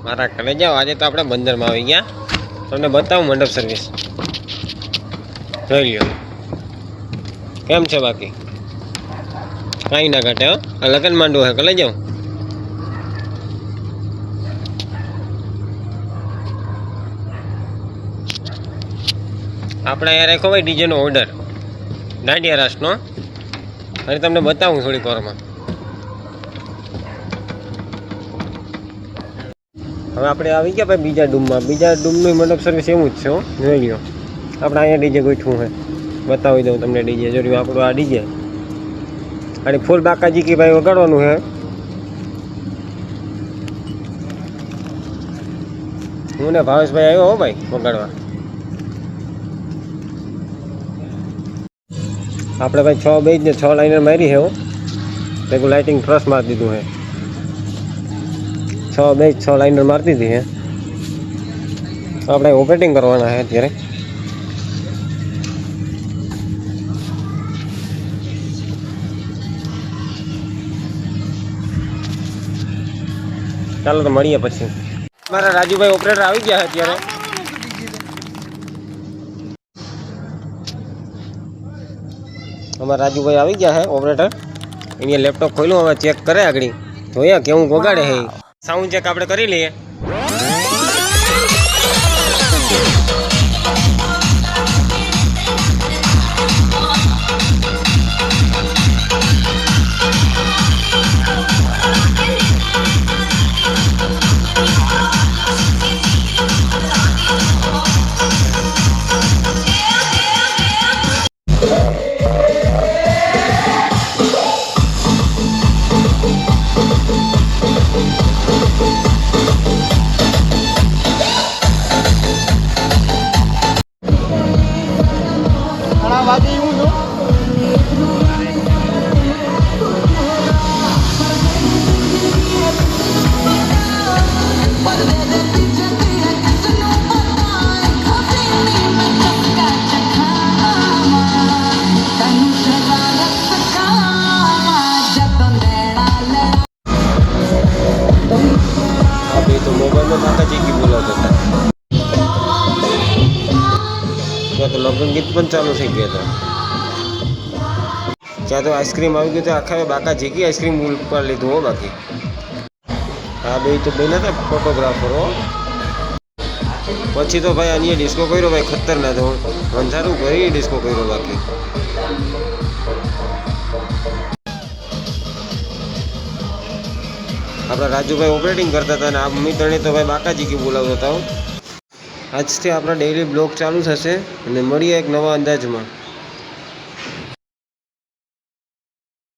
મારા ઘરે જાઓ. આજે તો આપણે બંદરમાં આવી ગયા. તમને બતાવું મંડપ સર્વિસ. જોઈ લ્યો કેમ છે. બાકી કાંઈ ના ઘટે. હો આ લગન માંડવું હે કલે જાઉં. આપણે યાર રાખ્યો ભાઈ ડીજેનો ઓર્ડર દાંડિયા રાસનો. અને તમને બતાવું થોડીક વારમાં. હવે આપણે આવી ગયા ભાઈ બીજા ડૂમમાં. બીજા ડૂમનું મંડપ સર્વિસ એવું જ છે. હો જોઈ લ્યો. આપણે અહીંયા ડીજે ગોઠવું છે. બતાવી દઉં તમને ડીજે. જોયું આપણું આ ડીજે અને ફૂલ બાકાજી કે ભાઈ વગાડવાનું છે. હું ને ભાવેશભાઈ આવ્યો હો ભાઈ વગાડવા. આપણે ભાઈ 6 બેજ ને 6 લાઇનર મારી છે. હું ભેગું લાઇટિંગ ફ્રશ મારી દીધું છે. 6 બેજ 6 લાઇનર મારી દીધી છે. આપણે ઓપરેટિંગ કરવાના છે અત્યારે. ચાલો તો મળીએ પછી. મારા રાજુભાઈ ઓપરેટર આવી ગયા છે અત્યારે. અમારા રાજુભાઈ આવી ગયા છે ઓપરેટર. એને લેપટોપ ખોલ્યું. હવે ચેક કરે આગળ. જોયા કેવું વગાડે છે. સાઉન્ડ ચેક આપણે કરી લઈએ. તો મોબાઈલમાં બાકાજી કી બોલાવતા હતા. ત્યાં તો લગ્ન ગીત પણ ચાલુ થઈ ગયા હતા. ત્યાં તો આઈસ્ક્રીમ આવી ગયું. તો આખા બાકાજી કી આઈસ્ક્રીમ ઉપર લીધું હો. બાકી આ બે તો બે નતા ફોટોગ્રાફરો. પછી તો ભાઈ અહીંયા ડિસ્કો કર્યો ભાઈ ખતરનાક. તો અંધારું કરી ડિસ્કો કર્યો. બાકી આપણા રાજુભાઈ ઓપરેટિંગ કરતા હતા. અને આ મમ્મી તણે તો ભાઈ બાકાજી કી બોલાવતા હતા. આજથી આપણા ડેઈલી બ્લોગ ચાલુ થશે. અને મળીએ એક નવા અંદાજમાં.